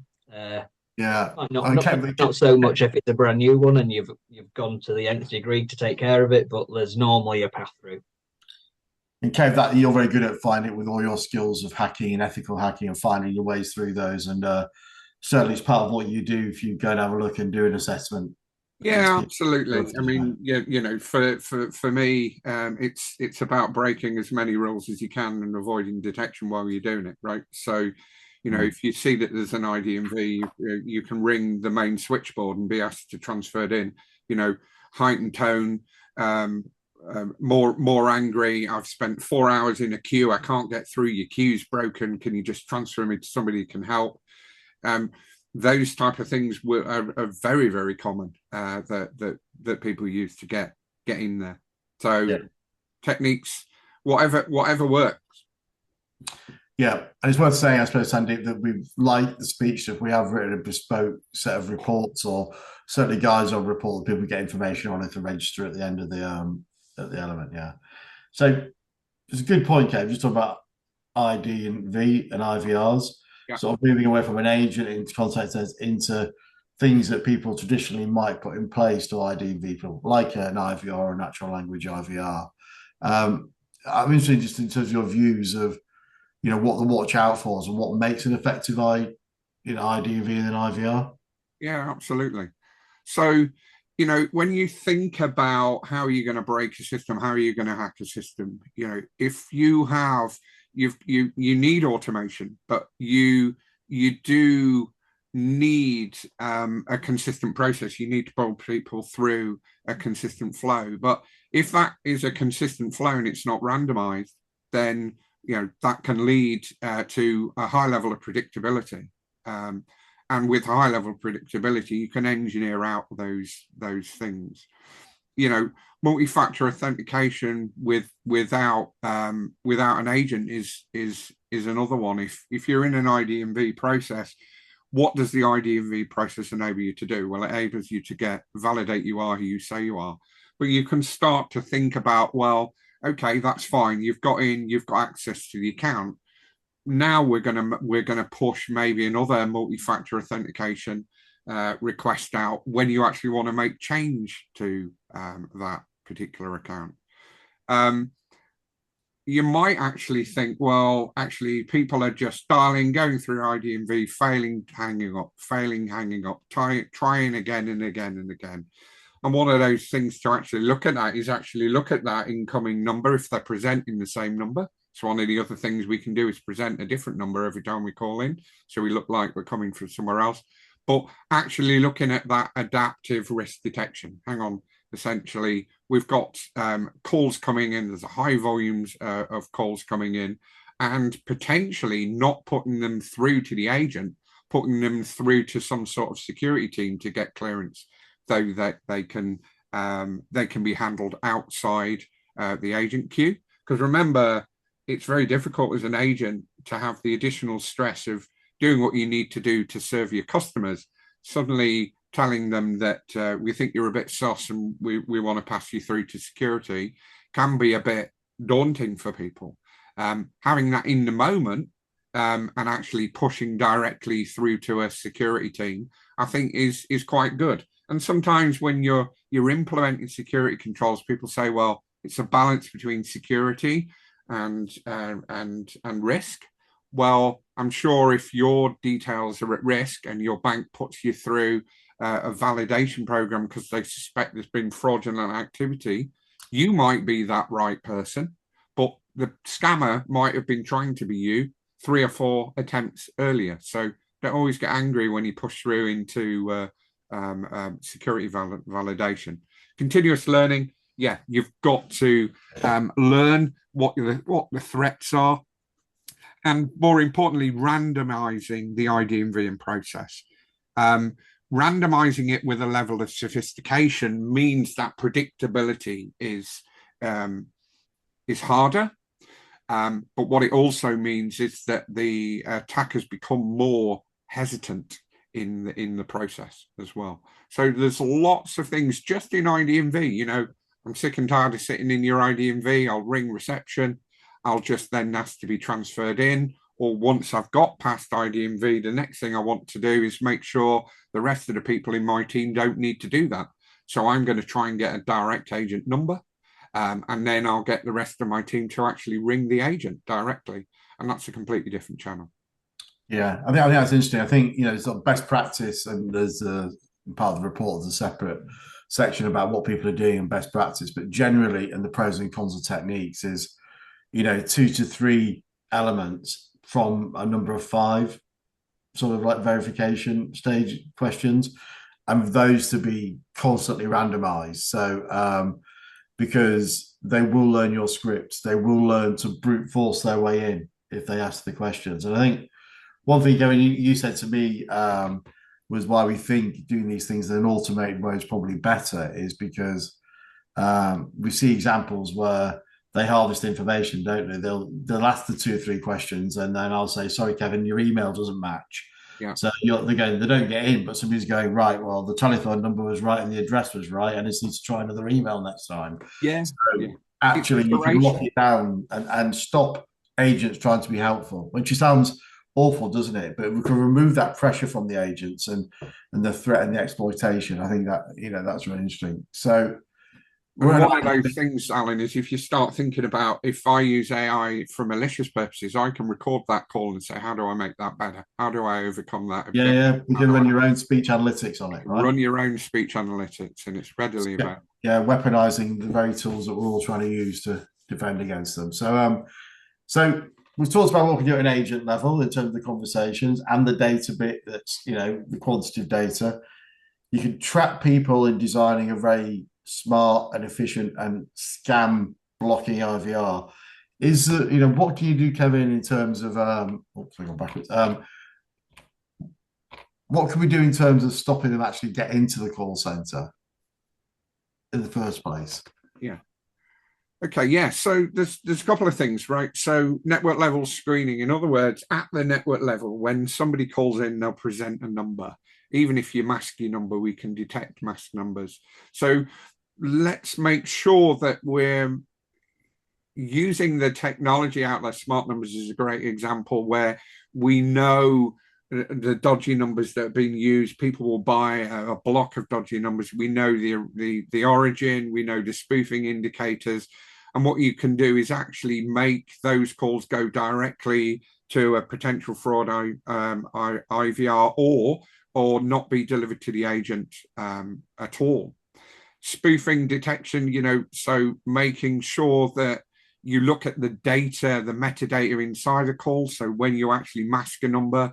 Yeah, not so much if it's a brand new one and you've gone to the nth degree to take care of it, but there's normally a path through. And Kev, that you're very good at finding it with all your skills of hacking and ethical hacking and finding your ways through those. And certainly it's part of what you do if you go and have a look and do an assessment. Yeah, absolutely. I mean, for me, it's about breaking as many rules as you can and avoiding detection while you're doing it, right? So, if you see that there's an ID&V, you can ring the main switchboard and be asked to transfer it in. Heightened tone, more angry. I've spent 4 hours in a queue. I can't get through. Your queue's broken. Can you just transfer me to somebody who can help? Those type of things are very, very common that people use to get in there. So techniques, whatever works. Yeah, and it's worth saying, I suppose, Sandeep, that we've liked the speech that we have written a bespoke set of reports, or certainly guides on report that people get information on it to register at the end of the element. Yeah, so it's a good point, Kev. Just talk about ID and V and IVRs. Sort of moving away from an agent into contact centers into things that people traditionally might put in place to ID people, like an IVR or a natural language IVR. I'm interested just in terms of your views of, what the watch out for and what makes an effective IDV and an IVR. Yeah, absolutely. So, when you think about how you're going to break a system, how are you going to hack a system, if you have you need automation, but you do need a consistent process. You need to pull people through a consistent flow. But if that is a consistent flow and it's not randomized, then that can lead to a high level of predictability. And with high level of predictability, you can engineer out those things. Multi-factor authentication without an agent is is another one. If you're in an ID&V process, what does the ID&V process enable you to do? Well, it enables you to validate you are who you say you are. But you can start to think about, well, okay, that's fine. You've got access to the account. Now we're gonna push maybe another multi-factor authentication request out when you actually want to make change to that particular account. You might actually think, well, actually people are just dialing, going through ID&V, failing, hanging up, trying again and again and again. And one of those things to actually look at that is actually look at that incoming number if they're presenting the same number. So one of the other things we can do is present a different number every time we call in, so we look like we're coming from somewhere else. But actually looking at that adaptive risk detection. Hang on, essentially, we've got calls coming in. There's a high volumes of calls coming in, and potentially not putting them through to the agent, putting them through to some sort of security team to get clearance, so that they can be handled outside the agent queue. Because remember, it's very difficult as an agent to have the additional stress of doing what you need to do to serve your customers, suddenly telling them that we think you're a bit sus and we want to pass you through to security can be a bit daunting for people. Having that in the moment and actually pushing directly through to a security team, I think is quite good. And sometimes when you're implementing security controls, people say, well, it's a balance between security and risk. Well, I'm sure if your details are at risk and your bank puts you through a validation program because they suspect there's been fraudulent activity, you might be that right person, but the scammer might have been trying to be you 3 or 4 attempts earlier. So don't always get angry when you push through into security validation. Continuous learning. Yeah, you've got to learn what the threats are, and more importantly, randomizing the ID&V process. Randomizing it with a level of sophistication means that predictability is harder. But what it also means is that the attackers become more hesitant in the process as well. So there's lots of things just in ID&V. You know, I'm sick and tired of sitting in your ID&V. I'll ring reception. I'll just then ask to be transferred in. Or once I've got past ID&V, the next thing I want to do is make sure the rest of the people in my team don't need to do that. So I'm going to try and get a direct agent number. And then I'll get the rest of my team to actually ring the agent directly. And that's a completely different channel. Yeah, I think that's interesting. I think, you know, it's sort of best practice, and there's part of the report, there's a separate section about what people are doing and best practice. But generally, and the pros and cons of techniques is, you know, 2 to 3 elements from a number of 5 sort of like verification stage questions, and those to be constantly randomized. So because they will learn your scripts, they will learn to brute force their way in if they ask the questions. And I think one thing, Gavin, you said to me was why we think doing these things in an automated way is probably better, is because we see examples where they harvest information, don't they? They'll ask the 2 or 3 questions, and then I'll say, sorry, Kevin, your email doesn't match. Yeah. So they don't get in, but somebody's going, right, well, the telephone number was right and the address was right, and I just need to try another email next time. Yeah. So actually, you can lock it down and stop agents trying to be helpful, which sounds awful, doesn't it? But we can remove that pressure from the agents and the threat and the exploitation. I think that, you know, that's really interesting. So one of those things, Alan, is if you start thinking about, if I use AI for malicious purposes, I can record that call and say, how do I make that better? How do I overcome that? Yeah. You can run your own speech analytics on it, right? Run your own speech analytics, and it's readily available. Yeah, weaponizing the very tools that we're all trying to use to defend against them. So we've talked about what we do at an agent level in terms of the conversations and the data bit, that's, you know, the quantitative data. You can track people in designing a very smart and efficient and scam blocking IVR. Is you know, what can you do, Kevin, in terms of what can we do in terms of stopping them actually get into the call center in the first place? Yeah. Okay, yeah. So there's a couple of things, right? So network level screening. In other words, at the network level, when somebody calls in, they'll present a number. Even if you mask your number, we can detect masked numbers. So let's make sure that we're using the technology out there. Smart numbers is a great example where we know the dodgy numbers that are being used. People will buy a block of dodgy numbers. We know the origin, we know the spoofing indicators. And what you can do is actually make those calls go directly to a potential fraud IVR or not be delivered to the agent at all. Spoofing detection, so making sure that you look at the data, the metadata inside a call. So when you actually mask a number,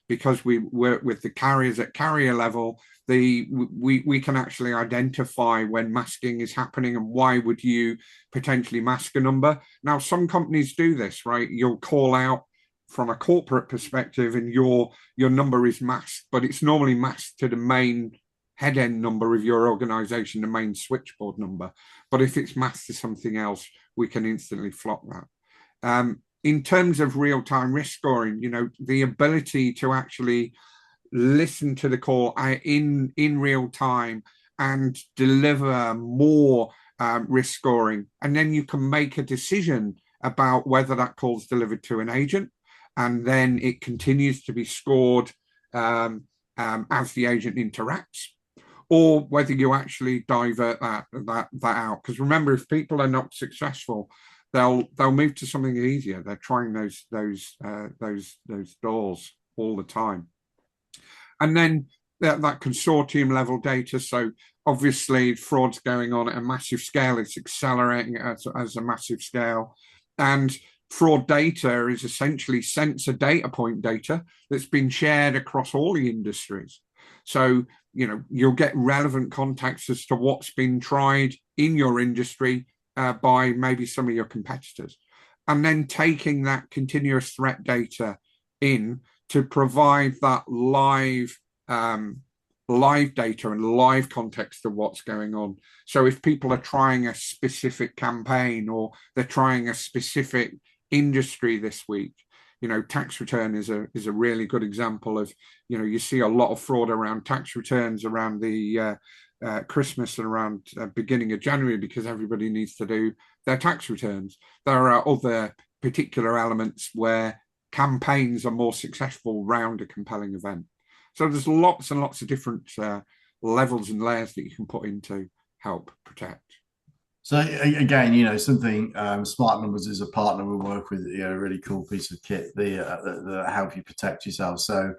because we work with the carriers at carrier level, we can actually identify when masking is happening and why would you potentially mask a number. Now, some companies do this, right? You'll call out from a corporate perspective and your number is masked, but it's normally masked to the main head end number of your organization, the main switchboard number. But if it's masked to something else, we can instantly flop that. In terms of real-time risk scoring, the ability to actually listen to the call in real time and deliver more risk scoring. And then you can make a decision about whether that call is delivered to an agent, and then it continues to be scored as the agent interacts, or whether you actually divert that out. Because remember, if people are not successful, they'll move to something easier. They're trying those doors all the time. And then that consortium level data. So obviously fraud's going on at a massive scale. It's accelerating as a massive scale. And fraud data is essentially sensor data point data that's been shared across all the industries. So, you'll get relevant context as to what's been tried in your industry by maybe some of your competitors. And then taking that continuous threat data in to provide that live data and live context of what's going on. So if people are trying a specific campaign or they're trying a specific industry this week, tax return is a really good example of, you see a lot of fraud around tax returns around the Christmas and around beginning of January because everybody needs to do their tax returns. There are other particular elements where campaigns are more successful around a compelling event. So there's lots and lots of different levels and layers that you can put in to help protect. So again, something Smart Numbers is a partner we work with, a really cool piece of kit that help you protect yourself. So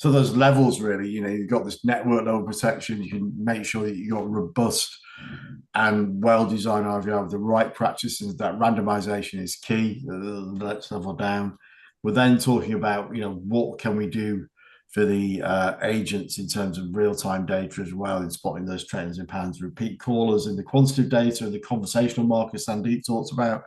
those levels really, you've got this network level protection. You can make sure that you've got robust and well-designed IVR with the right practices. That randomization is key. Let's level down. We're then talking about, what can we do for the agents in terms of real-time data as well, in spotting those trends in patterns, repeat callers, and the quantitative data and the conversational markers Sandeep talks about.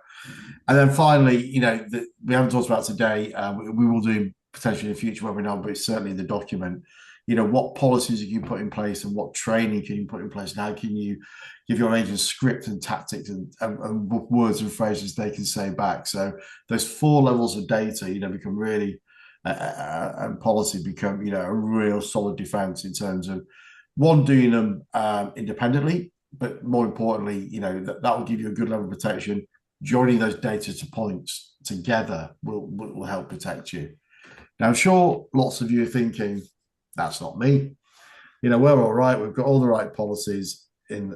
And then finally, that we haven't talked about today, we will do potentially in a future webinar, but it's certainly in the document. What policies you can put in place and what training can you put in place, and how can you give your agents script and tactics and words and phrases they can say back. So those 4 levels of data, become really and policy become, a real solid defense in terms of one, doing them independently, but more importantly, that will give you a good level of protection. Joining those data to points together will help protect you. Now, I'm sure lots of you are thinking, that's not me. We're all right. We've got all the right policies in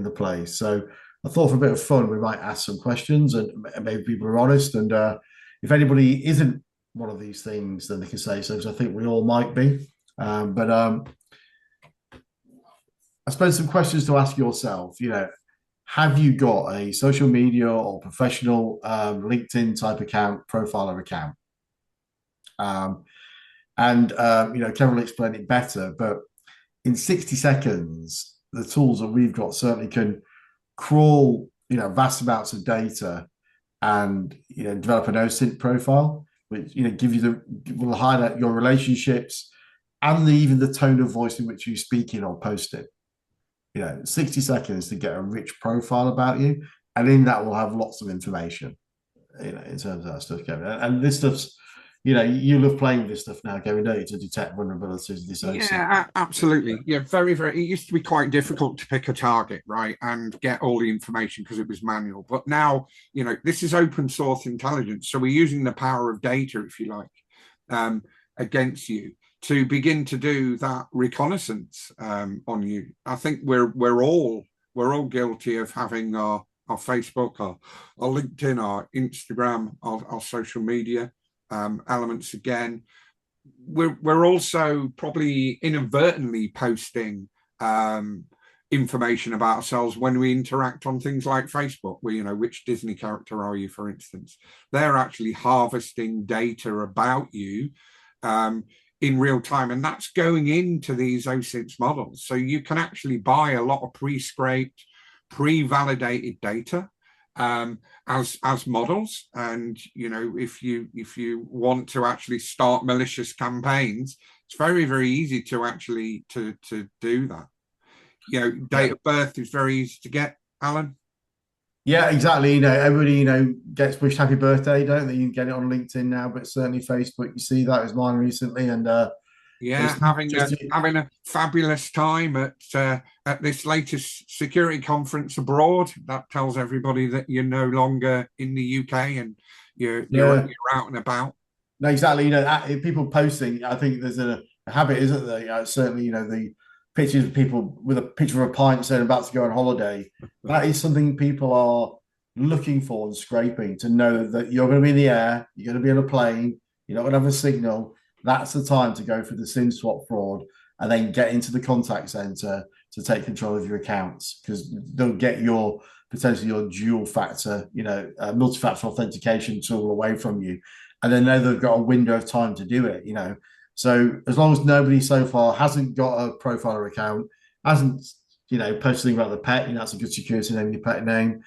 the place. So I thought for a bit of fun, we might ask some questions and maybe people are honest. And if anybody isn't one of these things, then they can say so, because I think we all might be. But I suppose some questions to ask yourself, have you got a social media or professional LinkedIn type account, profiler account? Kevin will explain it better, but in 60 seconds, the tools that we've got certainly can crawl, vast amounts of data and, develop an OSINT profile, which, will highlight your relationships and even the tone of voice in which you speak in or post it. 60 seconds to get a rich profile about you and in that we'll have lots of information, in terms of that stuff, Kevin. And this stuff's, you love playing with this stuff now, Kevin, don't you, to detect vulnerabilities. Yeah, absolutely. Yeah, very, very. It used to be quite difficult to pick a target, right, and get all the information because it was manual. But now, this is open source intelligence, so we're using the power of data, if you like, against you to begin to do that reconnaissance on you. I think we're all guilty of having our Facebook, our LinkedIn, our Instagram, our social media elements again. We're also probably inadvertently posting information about ourselves when we interact on things like Facebook, where, which Disney character are you, for instance? They're actually harvesting data about you in real time, and that's going into these OSINT models. So you can actually buy a lot of pre-scraped, pre-validated data as models, and if you want to actually start malicious campaigns, it's very, very easy to actually to do that. Date of birth is very easy to get, Alan. Yeah, exactly. Everybody gets wished happy birthday, don't they? You can get it on LinkedIn now, but certainly Facebook, you see that was mine recently. And having a fabulous time at this latest security conference abroad. That tells everybody that you're no longer in the UK and you're out and about. No, exactly. People posting. I think there's a habit, isn't there? Certainly, the pictures of people with a picture of a pint saying about to go on holiday. That is something people are looking for and scraping to know that you're going to be in the air, you're going to be on a plane, you're not going to have a signal. That's the time to go for the SIM swap fraud and then get into the contact center to take control of your accounts, because they'll get potentially your dual factor, multi-factor authentication tool away from you. And they know they've got a window of time to do it, So as long as nobody so far hasn't got a profiler account, hasn't, posted about the pet, that's a good security name, your pet name,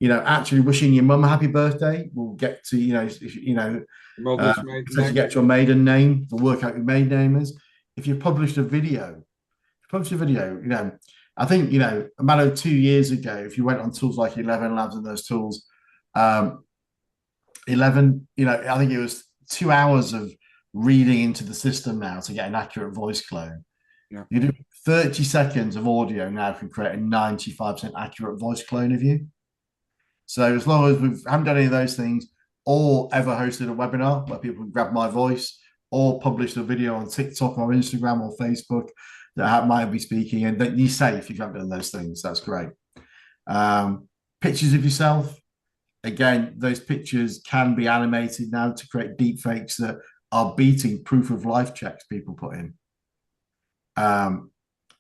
actually wishing your mum a happy birthday. We'll get to, potentially get to a maiden name. We'll work out your maiden name is. If you've published a video, I think, a matter of 2 years ago, if you went on tools like 11 Labs and those tools, 11, I think it was 2 hours of reading into the system now to get an accurate voice clone. Yeah. You do 30 seconds of audio now can create a 95% accurate voice clone of you. So as long as we haven't done any of those things, or ever hosted a webinar where people can grab my voice, or published a video on TikTok or Instagram or Facebook that might be speaking, and then you're safe if you haven't done those things. That's great. Pictures of yourself. Again, those pictures can be animated now to create deep fakes that are beating proof of life checks people put in. And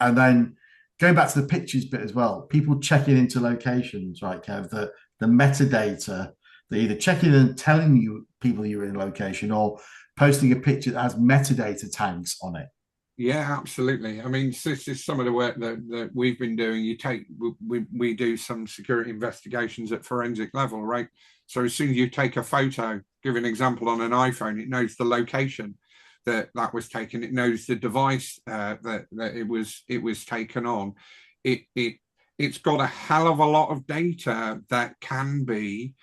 then going back to the pictures bit as well, people checking into locations, right, Kev, the metadata, they're either checking and telling you people you're in a location or posting a picture that has metadata tags on it. Yeah, absolutely. I mean, this is some of the work that we've been doing. We do some security investigations at forensic level, right? So as soon as you take a photo, give an example on an iPhone, it knows the location that was taken. It knows the device that it was taken on. It's got a hell of a lot of data that can be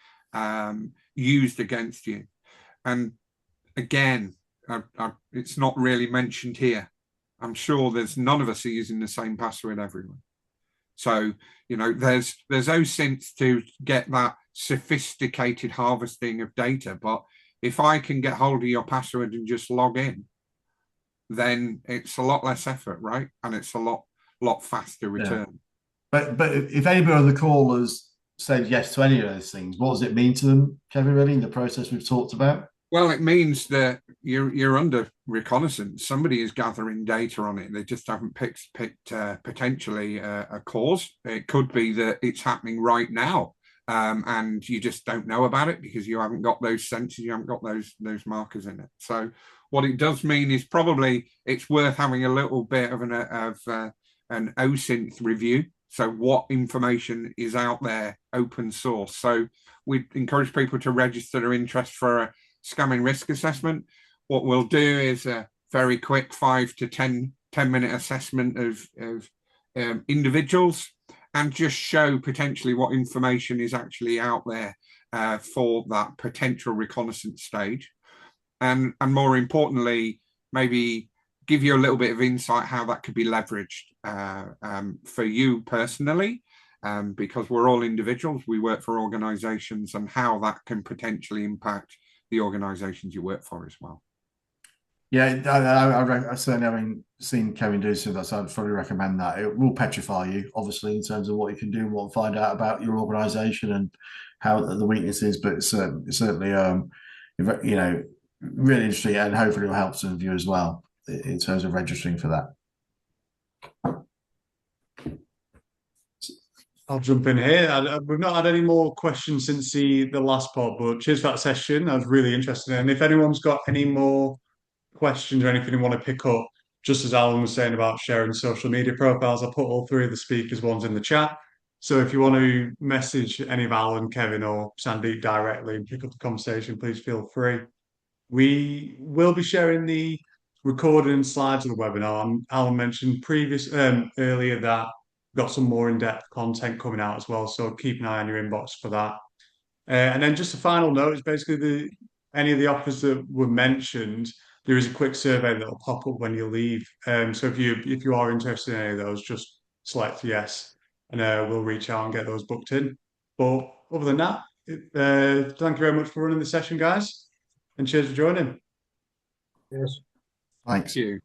used against you. And again, it's not really mentioned here. I'm sure there's none of us are using the same password everywhere. So, there's OSINTs to get that sophisticated harvesting of data. But if I can get hold of your password and just log in, then it's a lot less effort, right? And it's a lot faster return. Yeah. But if anybody on the call has said yes to any of those things, what does it mean to them, Kevin, really, in the process we've talked about? Well, it means that you're under reconnaissance. Somebody is gathering data on it. They just haven't picked potentially a cause. It could be that it's happening right now, and you just don't know about it because you haven't got those sensors, you haven't got those markers in it. So what it does mean is probably it's worth having a little bit of an OSINT review. So what information is out there open source? So we encourage people to register their interest for a scamming risk assessment. What we'll do is a very quick 5 to 10 minute assessment of individuals, and just show potentially what information is actually out there for that potential reconnaissance stage. And more importantly, maybe give you a little bit of insight how that could be leveraged for you personally, because we're all individuals, we work for organizations, and how that can potentially impact the organizations you work for as well. Yeah, I certainly haven't seen Kevin do so. So I'd probably recommend that. It will petrify you, obviously, in terms of what you can do and what find out about your organisation and how the weakness is. But certainly, you know, really interesting, and hopefully, it will help some of you as well in terms of registering for that. I'll jump in here. We've not had any more questions since the last pod, but cheers for that session. I was really interested. And if anyone's got any more questions or anything you want to pick up, just as Alan was saying about sharing social media profiles, I put all three of the speakers' ones in the chat. So if you want to message any of Alan, Kevin, or Sandeep directly and pick up the conversation, please feel free. We will be sharing the recording and slides of the webinar. Alan mentioned earlier that we've got some more in-depth content coming out as well, so keep an eye on your inbox for that. And then just a final note is basically any of the offers that were mentioned, there is a quick survey that will pop up when you leave. So if you are interested in any of those, just select yes, and we'll reach out and get those booked in. But other than that, thank you very much for running the session, guys, and cheers for joining. Yes. Thanks. Thank you.